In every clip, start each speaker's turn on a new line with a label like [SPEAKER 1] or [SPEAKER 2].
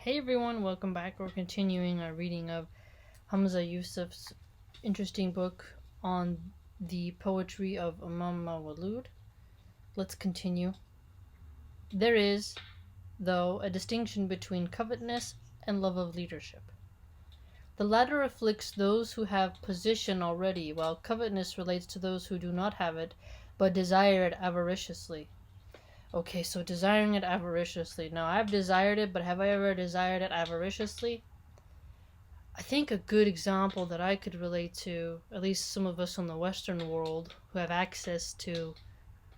[SPEAKER 1] Hey everyone, welcome back. We're continuing our reading of Hamza Yusuf's interesting book on the poetry of Imam Mawlud. Let's continue. There is, though, a distinction between covetousness and love of leadership. The latter afflicts those who have position already, while covetousness relates to those who do not have it, but desire it avariciously. Okay, so desiring it avariciously. Now, I've desired it, but have I ever desired it avariciously? I think a good example that I could relate to, at least some of us in the Western world who have access to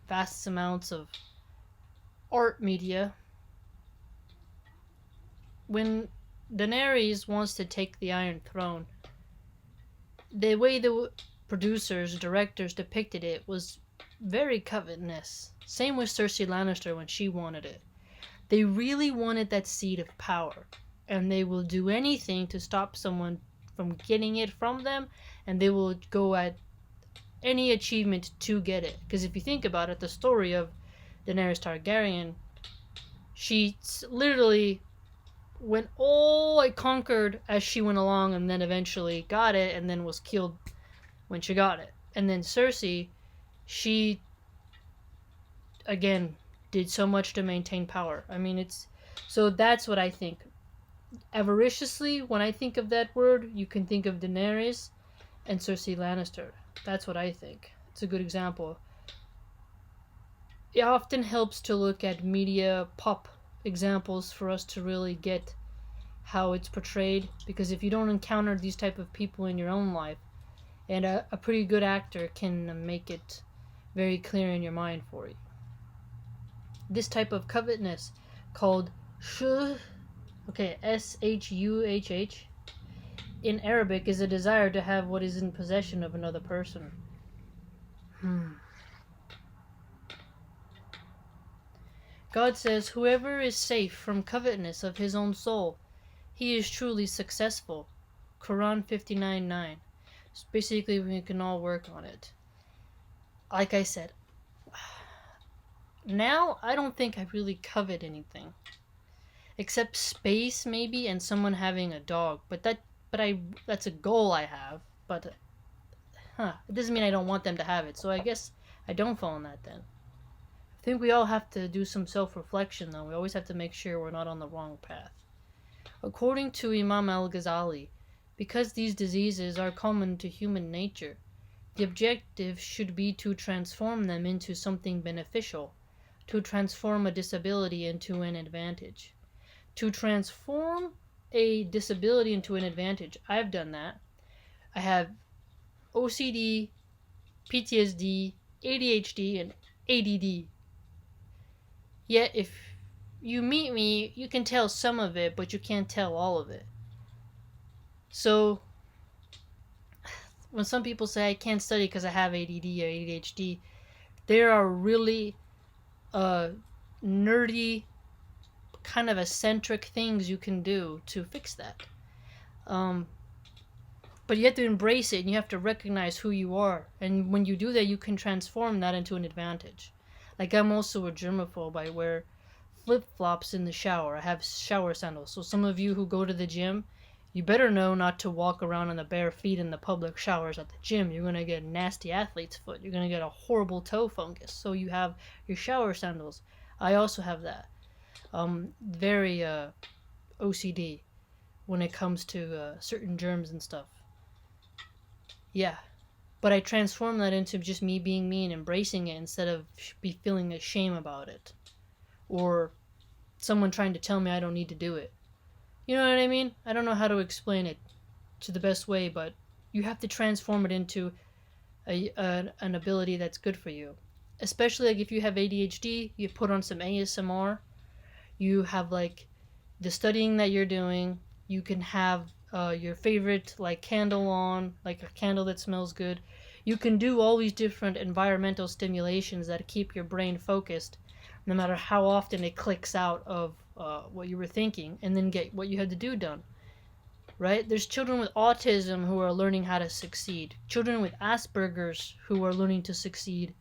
[SPEAKER 1] vast amounts of art media, when Daenerys wants to take the Iron Throne, the way the producers, directors depicted it was very covetous. Same with Cersei Lannister when she wanted it. They really wanted that seat of power, and they will do anything to stop someone from getting it from them, and they will go at any achievement to get it. Because if you think about it, the story of Daenerys Targaryen, she literally went all conquered as she went along, and then eventually got it, and then was killed when she got it. And then Cersei, she again did so much to maintain power. I mean, so that's what I think. Avariciously, when I think of that word, you can think of Daenerys and Cersei Lannister. That's what I think. It's a good example. It often helps to look at media pop examples for us to really get how it's portrayed, because if you don't encounter these type of people in your own life, and a pretty good actor can make it very clear in your mind for you. This type of covetousness, called shuh, S-H-U-H-H, in Arabic is a desire to have what is in possession of another person. God says, whoever is safe from covetousness of his own soul, he is truly successful. Quran 59:9. So basically, we can all work on it. Like I said, now I don't think I really covet anything, except space maybe, and someone having a dog. But that's a goal I have. But it doesn't mean I don't want them to have it. So I guess I don't fall in that then. I think we all have to do some self-reflection, though. We always have to make sure we're not on the wrong path. According to Imam al-Ghazali, because these diseases are common to human nature, the objective should be to transform them into something beneficial, to transform a disability into an advantage. To transform a disability into an advantage, I've done that. I have OCD, PTSD, ADHD, and ADD. Yet if you meet me, you can tell some of it, but you can't tell all of it. So when some people say I can't study because I have ADD or ADHD, there are really nerdy, kind of eccentric things you can do to fix that. But you have to embrace it, and you have to recognize who you are. And when you do that, you can transform that into an advantage. Like, I'm also a germaphobe. I wear flip-flops in the shower. I have shower sandals. So some of you who go to the gym, you better know not to walk around on the bare feet in the public showers at the gym. You're going to get nasty athlete's foot. You're going to get a horrible toe fungus. So you have your shower sandals. I also have that. Very OCD when it comes to certain germs and stuff. Yeah. But I transform that into just me being me and embracing it instead of feeling a shame about it. Or someone trying to tell me I don't need to do it. You know what I mean? I don't know how to explain it to the best way, but you have to transform it into an ability that's good for you. Especially like if you have ADHD, you put on some ASMR. You have like the studying that you're doing. You can have your favorite like candle on, like a candle that smells good. You can do all these different environmental stimulations that keep your brain focused, no matter how often it clicks out of what you were thinking, and then get what you had to do done. Right? There's children with autism who are learning how to succeed. Children with Asperger's who are learning to succeed.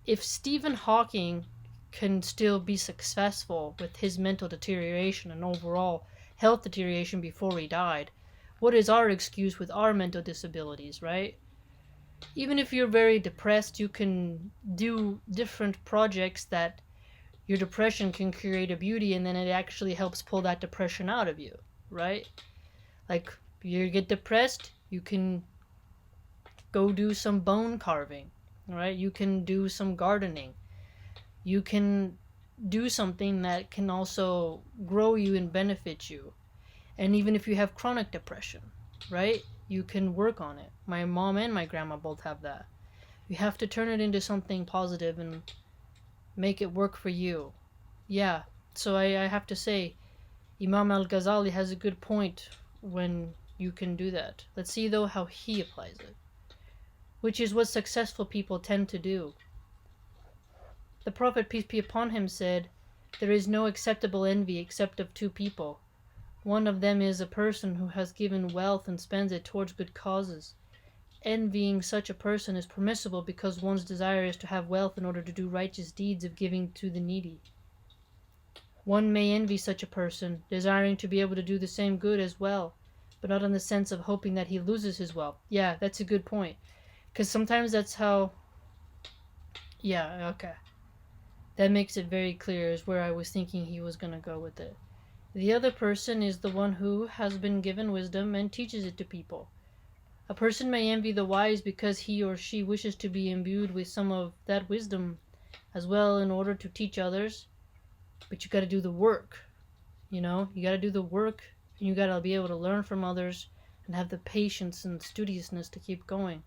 [SPEAKER 1] If Stephen Hawking can still be successful with his mental deterioration and overall health deterioration before he died. What is our excuse with our mental disabilities, right? Even if you're very depressed, you can do different projects that your depression can create a beauty, and then it actually helps pull that depression out of you, right? Like, you get depressed, you can go do some bone carving, right? You can do some gardening. You can do something that can also grow you and benefit you. And even if you have chronic depression, right? You can work on it. My mom and my grandma both have that. You have to turn it into something positive and make it work for you. Yeah, so I have to say, Imam al-Ghazali has a good point when you can do that. Let's see, though, how he applies it, which is what successful people tend to do. The Prophet, peace be upon him, said, "There is no acceptable envy except of two people. One of them is a person who has given wealth and spends it towards good causes. Envying such a person is permissible because one's desire is to have wealth in order to do righteous deeds of giving to the needy. One may envy such a person, desiring to be able to do the same good as well, but not in the sense of hoping that he loses his wealth." Yeah, that's a good point. Because sometimes that's how... Yeah, okay. That makes it very clear is where I was thinking he was going to go with it. The other person is the one who has been given wisdom and teaches it to people. A person may envy the wise because he or she wishes to be imbued with some of that wisdom as well in order to teach others. But you got to do the work. You know, you got to do the work, and you got to be able to learn from others and have the patience and studiousness to keep going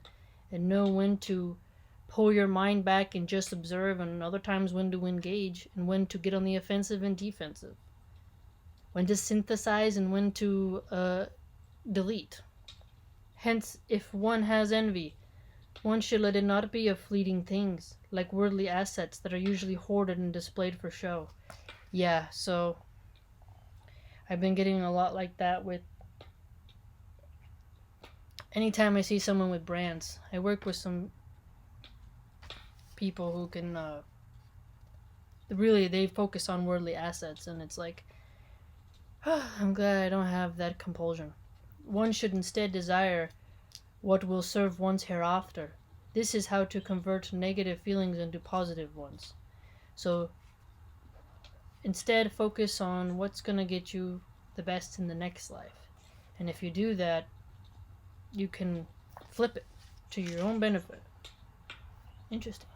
[SPEAKER 1] and know when to pull your mind back and just observe, and other times when to engage and when to get on the offensive and defensive, when to synthesize and when to delete. Hence, if one has envy, one should let it not be of fleeting things, like worldly assets that are usually hoarded and displayed for show. Yeah, so I've been getting a lot like that with... Anytime I see someone with brands, I work with some people who can really, they focus on worldly assets, and it's like, I'm glad I don't have that compulsion. One should instead desire what will serve one's hereafter. This is how to convert negative feelings into positive ones. So instead, focus on what's going to get you the best in the next life. And if you do that, you can flip it to your own benefit. Interesting.